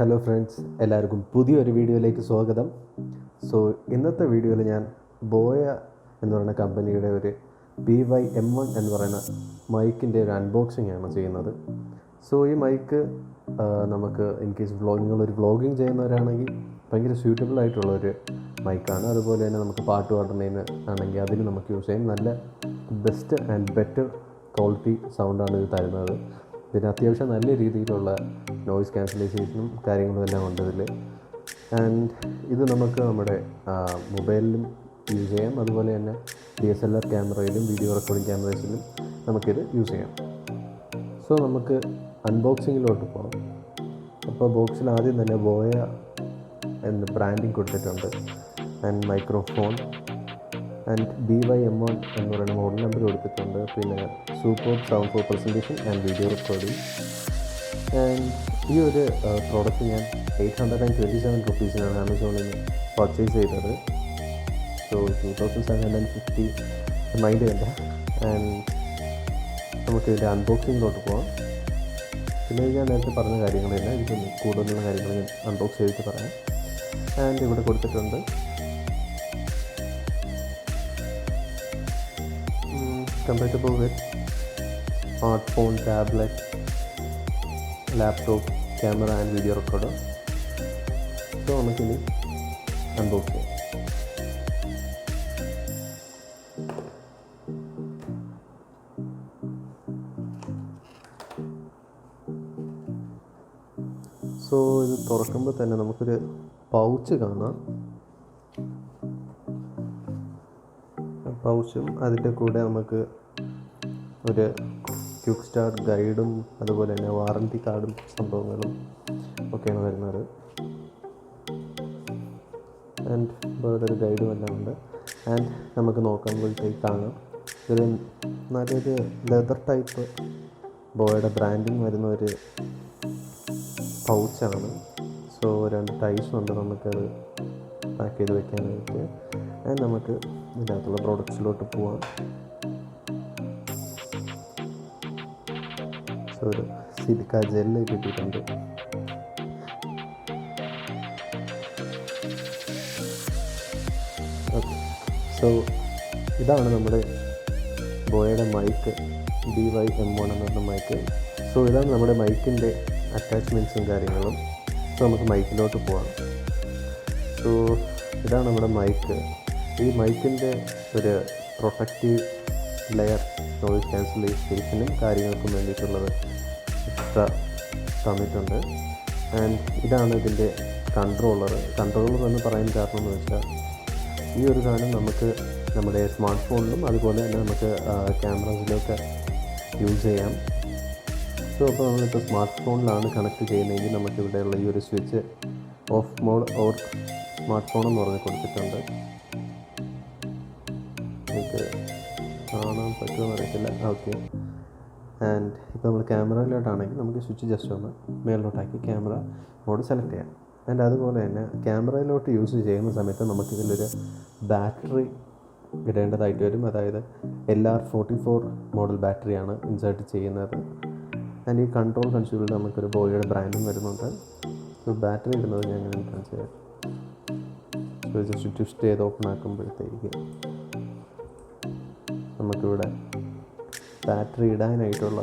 Hello friends, എല്ലാവർക്കും പുതിയൊരു വീഡിയോയിലേക്ക് സ്വാഗതം. ഇന്നത്തെ വീഡിയോയിൽ ഞാൻ ബോയ എന്ന് പറയുന്ന കമ്പനിയുടെ ഒരു BY-M1 എന്ന് പറയുന്ന മൈക്കിൻ്റെ ഒരു അൺബോക്സിംഗ് ആണ് ചെയ്യുന്നത്. ഈ മൈക്ക് നമുക്ക് ഇൻ കേസ് നിങ്ങളൊരു വ്ളോഗിങ് ചെയ്യുന്നവരാണെങ്കിൽ ഭയങ്കര സ്യൂട്ടബിൾ ആയിട്ടുള്ളൊരു മൈക്കാണ്. അതുപോലെ തന്നെ നമുക്ക് പാട്ട് പാടുന്നതിന് ആണെങ്കിൽ അതിന് നമുക്ക് യൂസ് ചെയ്യാം. നല്ല ബെസ്റ്റ് ആൻഡ് ബെറ്റർ ക്വാളിറ്റി സൗണ്ടാണ് ഇത് തരുന്നത്. പിന്നെ അത്യാവശ്യം നല്ല രീതിയിലുള്ള നോയിസ് ക്യാൻസലേഷനും കാര്യങ്ങളും എല്ലാം ഉണ്ട് ഇതിൽ. ആൻഡ് ഇത് നമുക്ക് നമ്മുടെ മൊബൈലിലും യൂസ് ചെയ്യാം. അതുപോലെ തന്നെ DSLR ക്യാമറയിലും വീഡിയോ റെക്കോർഡിംഗ് ക്യാമറസിലും നമുക്കിത് യൂസ് ചെയ്യാം. നമുക്ക് അൺബോക്സിങ്ങിലോട്ട് പോകാം. അപ്പോൾ ബോക്സിൽ ആദ്യം തന്നെ ബോയ എന്ന് ബ്രാൻഡിങ് കൊടുത്തിട്ടുണ്ട്. ആൻഡ് മൈക്രോഫോൺ ആൻഡ് BY-M1 എന്ന് പറയുന്ന മോഡൽ നമ്പർ കൊടുത്തിട്ടുണ്ട്. പിന്നെ super sound four presentation and video recording. And ഈ ഒരു പ്രോഡക്റ്റ് ഞാൻ 827 റുപ്പീസിനാണ് ആമസോണിൽ നിന്ന് പർച്ചേസ് ചെയ്തത്. 2750 മൈൻഡ് വേണ്ട. ആൻഡ് നമുക്കിതിൻ്റെ അൺബോക്സിങ്ങിലോട്ട് പോകാം. പിന്നെ ഞാൻ നേരത്തെ പറഞ്ഞ കാര്യങ്ങളെല്ലാം ഇതിന് കൂടുതലുള്ള കാര്യങ്ങൾ ഞാൻ അൺബോക്സ് ചെയ്തിട്ട് പറയാം. ആൻഡ് ഇവിടെ കൊടുത്തിട്ടുണ്ട് compatible with smartphone, tablet, laptop, camera and video recorder. നമുക്കിനി അൺബോക്സ് ചെയ്യാം. ഇത് തുറക്കുമ്പോൾ തന്നെ നമുക്കൊരു പൗച്ച് കാണാം. പൗച്ചും അതിൻ്റെ കൂടെ നമുക്ക് ഒരു ക്വിക്ക് സ്റ്റാർട്ട് ഗൈഡും അതുപോലെ തന്നെ വാറൻറ്റി കാർഡും സംഭവങ്ങളും ഒക്കെയാണ് വരുന്നത്. ആൻഡ് ഇവിടെ ഒരു ഗൈഡും എല്ലാം ഉണ്ട്. ആൻഡ് നമുക്ക് നോക്കുമ്പോഴത്തേക്ക് കാണാം ഒരു നല്ലൊരു ലെതർ ടൈപ്പ് ബോയുടെ ബ്രാൻഡിങ് വരുന്ന ഒരു പൗച്ചാണ്. രണ്ട് ടൈസ് ഉണ്ട് നമുക്കത് പാക്ക് ചെയ്ത് വെക്കാനായിട്ട്. ആൻഡ് നമുക്ക് ഇതിനകത്തുള്ള പ്രോഡക്ട്സിലോട്ട് പോവാം. ഒരു സിലിക്ക ജെല്ല് കിട്ടിയിട്ടുണ്ട്. ഇതാണ് നമ്മുടെ ബോയയുടെ മൈക്ക്, BY-M1 എന്ന് പറഞ്ഞ മൈക്ക്. ഇതാണ് നമ്മുടെ മൈക്കിൻ്റെ അറ്റാച്ച്മെൻറ്റ്സും കാര്യങ്ങളും. നമുക്ക് മൈക്കിലോട്ട് പോവാം. ഇതാണ് നമ്മുടെ മൈക്ക്. ഈ മൈക്കിൻ്റെ ഒരു പ്രൊട്ടക്റ്റീവ് ലെയർ നോയിസ് ക്യാൻസലേഷനും കാര്യങ്ങൾക്കും വേണ്ടിയിട്ടുള്ളത് എക്സ്ട്രാ തന്നിട്ടുണ്ട്. ആൻഡ് ഇതാണ് ഇതിൻ്റെ കൺട്രോളർ എന്ന് പറയാൻ കാരണം എന്ന് വെച്ചാൽ ഈ ഒരു സാധനം നമുക്ക് നമ്മുടെ സ്മാർട്ട് ഫോണിലും അതുപോലെ തന്നെ നമുക്ക് ക്യാമറസിലൊക്കെ യൂസ് ചെയ്യാം. അപ്പോൾ നമ്മളിപ്പോൾ സ്മാർട്ട് ഫോണിലാണ് കണക്ട് ചെയ്യുന്നതെങ്കിൽ നമുക്കിവിടെയുള്ള ഈ ഒരു switch off mode or smart phone എന്ന് പറഞ്ഞ് കൊടുത്തിട്ടുണ്ട്. എനിക്ക് കാണാൻ പറ്റുമെന്ന് അറിയത്തില്ല. ഓക്കെ. ആൻഡ് ഇപ്പോൾ നമ്മൾ ക്യാമറയിലോട്ടാണെങ്കിൽ നമുക്ക് സ്വിച്ച് ജസ്റ്റ് ഒന്ന് മേളിലോട്ടാക്കി ക്യാമറ മോഡ് സെലക്ട് ചെയ്യാം. ആൻഡ് അതുപോലെ തന്നെ ക്യാമറയിലോട്ട് യൂസ് ചെയ്യുന്ന സമയത്ത് നമുക്കിതിലൊരു ബാറ്ററി ഇടേണ്ടതായിട്ട് വരും. അതായത് LR44 മോഡൽ ബാറ്ററിയാണ് ഇൻസേർട്ട് ചെയ്യുന്നത്. ആൻഡ് ഈ കൺട്രോൾ കൺസോളിൽ നമുക്കൊരു ബോയയുടെ ബ്രാൻഡും വരുന്നുണ്ട്. ബാറ്ററി ഇടുന്നത് ഞാൻ എങ്ങനെ കാണിച്ചു തരാം. ജസ്റ്റ് ട്വിസ്റ്റ് ചെയ്ത് ഓപ്പൺ ആക്കുമ്പോഴത്തേക്ക് നമുക്കിവിടെ ബാറ്ററി ഇടാനായിട്ടുള്ള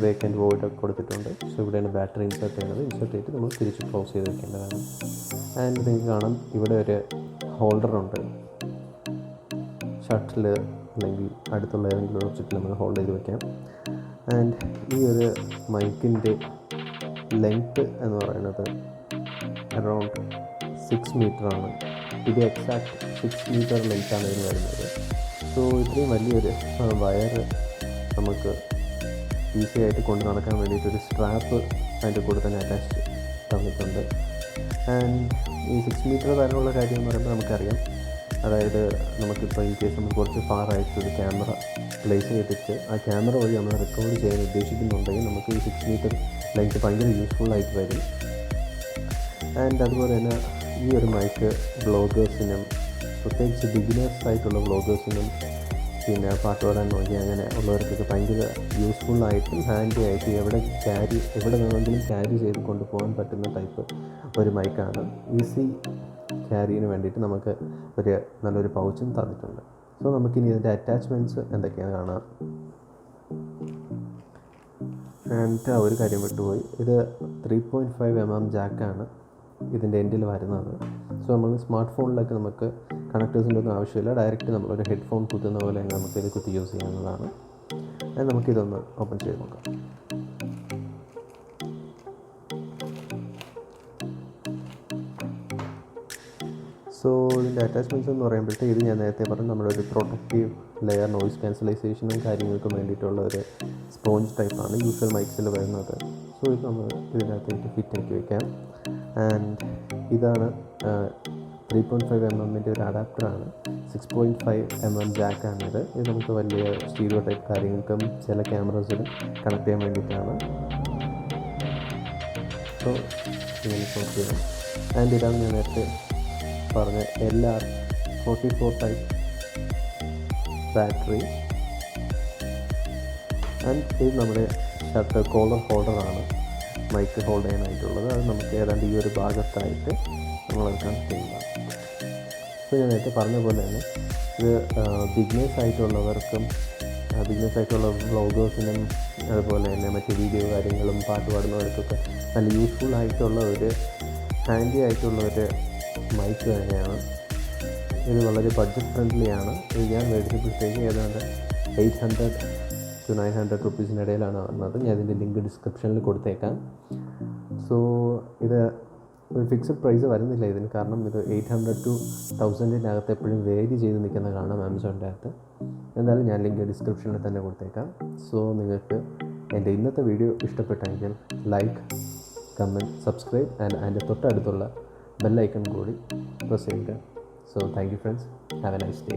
വേക്കൻറ്റ് വോയിഡ് കൊടുത്തിട്ടുണ്ട്. ഇവിടെയാണ് ബാറ്ററി ഇൻസേർട്ട് ചെയ്തിട്ട് നമ്മൾ തിരിച്ച് ക്ലോസ് ചെയ്ത് വെക്കേണ്ടതാണ്. ആൻഡ് നിങ്ങൾക്ക് കാണാം ഇവിടെ ഒരു ഹോൾഡറുണ്ട്. ഷട്ടിൽ അല്ലെങ്കിൽ അടുത്തുള്ള ഏതെങ്കിലും ഒബ്ജക്റ്റിൽ നമ്മൾ ഹോൾഡ് ചെയ്ത് വെക്കാം. ആൻഡ് ഈ ഒരു മൈക്കിൻ്റെ ലെങ്ത്ത് എന്ന് പറയുന്നത് അറൗണ്ട് 6 മീറ്ററാണ്. ഇത് എക്സാക്ട് 6 മീറ്റർ ലെങ്ത്താണ് ഇതിന് വരുന്നത്. ഇത്രയും വലിയൊരു വയർ നമുക്ക് ഈസി ആയിട്ട് കൊണ്ട് നടക്കാൻ വേണ്ടിയിട്ടൊരു സ്ട്രാപ്പ് അതിൻ്റെ കൂടെ തന്നെ അറ്റാച്ച് തന്നിട്ടുണ്ട്. ആൻഡ് ഈ 6 മീറ്റർ തരമുള്ള കാര്യം എന്ന് പറയുമ്പോൾ നമുക്കറിയാം, അതായത് നമുക്കിപ്പോൾ ഇൻ കേസ് നമ്മൾ കുറച്ച് ഫാറായിട്ടൊരു ക്യാമറ പ്ലേസ് ചെയ്തിട്ട് ആ ക്യാമറ വഴി നമ്മൾ റെക്കോർഡ് ചെയ്യാൻ ഉദ്ദേശിക്കുന്നുണ്ടെങ്കിൽ നമുക്ക് ഈ 6 മീറ്റർ ലെങ്ത് ഭയങ്കര യൂസ്ഫുള്ളായിട്ട് വരും. ആൻഡ് അതുപോലെ തന്നെ ഈ ഒരു മൈക്ക് വ്ളോഗേഴ്സിനും പ്രത്യേകിച്ച് ബിഗിനേഴ്സ് ആയിട്ടുള്ള വ്ളോഗേഴ്സിനും പിന്നെ പാട്ട് പാടാൻ നോക്കി അങ്ങനെ ഉള്ളവർക്കൊക്കെ ഭയങ്കര യൂസ്ഫുള്ളായിട്ടും ഹാൻഡി ആയിട്ട് എവിടെ വേണമെങ്കിലും ക്യാരി ചെയ്ത് കൊണ്ടുപോകാൻ പറ്റുന്ന ടൈപ്പ് ഒരു മൈക്കാണ്. ഈസി ക്യാരിന് വേണ്ടിയിട്ട് നമുക്ക് നല്ലൊരു പൗച്ചും തന്നിട്ടുണ്ട്. സോ നമുക്കിനി ഇതിൻ്റെ അറ്റാച്ച്മെൻറ്റ്സ് എന്തൊക്കെയാണ് കാണാം. ആൻഡ് ഒരു കാര്യം വിട്ടുപോയി, ഇത് 3.5 mm ജാക്കാണ് ഇതിൻ്റെ എൻഡിൽ വരുന്നത്. സോ നമ്മൾ സ്മാർട്ട് ഫോണിലൊക്കെ നമുക്ക് കണക്ടേഴ്സിൻ്റെ ഒന്നും ആവശ്യമില്ല, ഡയറക്റ്റ് നമ്മളൊരു ഹെഡ്ഫോൺ കുത്തുന്ന പോലെ നമുക്കിത് കുത്തി യൂസ് ചെയ്യാവുന്നതാണ്. നമുക്കിതൊന്ന് ഓപ്പൺ ചെയ്ത് നോക്കാം. സോ ഇതിൻ്റെ അറ്റാച്ച്മെൻറ്റ്സ് എന്ന് പറയുമ്പോഴത്തേക്ക് ഇത് ഞാൻ നേരത്തെ പറഞ്ഞു നമ്മുടെ ഒരു പ്രൊട്ടക്റ്റീവ് ലെയർ നോയിസ് ക്യാൻസലൈസേഷനും കാര്യങ്ങൾക്കും വേണ്ടിയിട്ടുള്ള ഒരു സ്പോഞ്ച് ടൈപ്പാണ് യൂഷ്വൽ മൈക്സിൽ വരുന്നത്. സോ ഇത് നമ്മൾ ഇതിനകത്തേക്ക് ഫിറ്റാക്കി വയ്ക്കാം. ആൻഡ് ഇതാണ് 3.5 mm ഒരു അഡാപ്റ്ററാണ്. 6.5 mm ജാക്കാണിത്. ഇത് നമുക്ക് വലിയ സ്റ്റീരിയോ ടൈപ്പ് കാര്യങ്ങൾക്കും ചില ക്യാമറസിലും കണക്ട് ചെയ്യാൻ വേണ്ടിയിട്ടാണ്. സോ ഇങ്ങനെ ഫോക്കസ് ചെയ്യാം. ആൻഡ് ഇതാണ് ഞാൻ നേരത്തെ പറഞ്ഞ LR44 ടൈപ്പ് ബാറ്ററി. ആൻഡ് ഇത് നമ്മുടെ ഷർട്ട് കോളർ ഹോൾഡറാണ്, മൈക്ക് ഹോൾഡ് ചെയ്യാനായിട്ടുള്ളത്. അത് നമുക്ക് ഏതാണ്ട് ഈ ഒരു ഭാഗത്തായിട്ട് നമ്മളത് കണക്ട് ചെയ്യുന്നതാണ്. സോ ഞാൻ നേരത്തെ പറഞ്ഞ പോലെ തന്നെ ഇത് ബിഗ്നേഴ്സ് ആയിട്ടുള്ള വ്ളോഗേഴ്സിനും അതുപോലെ തന്നെ മറ്റ് വീഡിയോ കാര്യങ്ങളും പാട്ട് പാടുന്നവർക്കൊക്കെ നല്ല യൂസ്ഫുൾ ആയിട്ടുള്ള ഒരു ഹാൻഡി ആയിട്ടുള്ള ഒരു മൈക്ക് തന്നെയാണ്. ഇത് വളരെ ബഡ്ജറ്റ് ഫ്രണ്ട്ലിയാണ്. ഇത് ഞാൻ മേടിച്ചപ്പോഴത്തേക്ക് ഏതാണ്ട് 800 to 900 റുപ്പീസിനിടയിലാണ് വന്നത്. ഞാൻ ഇതിൻ്റെ ലിങ്ക് ഡിസ്ക്രിപ്ഷനിൽ കൊടുത്തേക്കാം. സോ ഇത് ഒരു ഫിക്സഡ് പ്രൈസ് വരുന്നില്ല ഇതിന്, കാരണം ഇത് 800 to 1000-നകത്ത് എപ്പോഴും വേരി ചെയ്ത് നിൽക്കുന്ന കാണാം ആമസോണിൻ്റെ അകത്ത്. എന്തായാലും ഞാൻ ലിങ്ക് ഡിസ്ക്രിപ്ഷനിൽ തന്നെ കൊടുത്തേക്കാം. സോ നിങ്ങൾക്ക് എൻ്റെ ഇന്നത്തെ വീഡിയോ ഇഷ്ടപ്പെട്ടെങ്കിൽ ലൈക്ക്, കമൻറ്റ്, സബ്സ്ക്രൈബ് ആൻഡ് അതിൻ്റെ തൊട്ടടുത്തുള്ള ബെല്ലൈക്കൺ കൂടി പ്രസ് ചെയ്യുക. So thank you friends, have A nice day.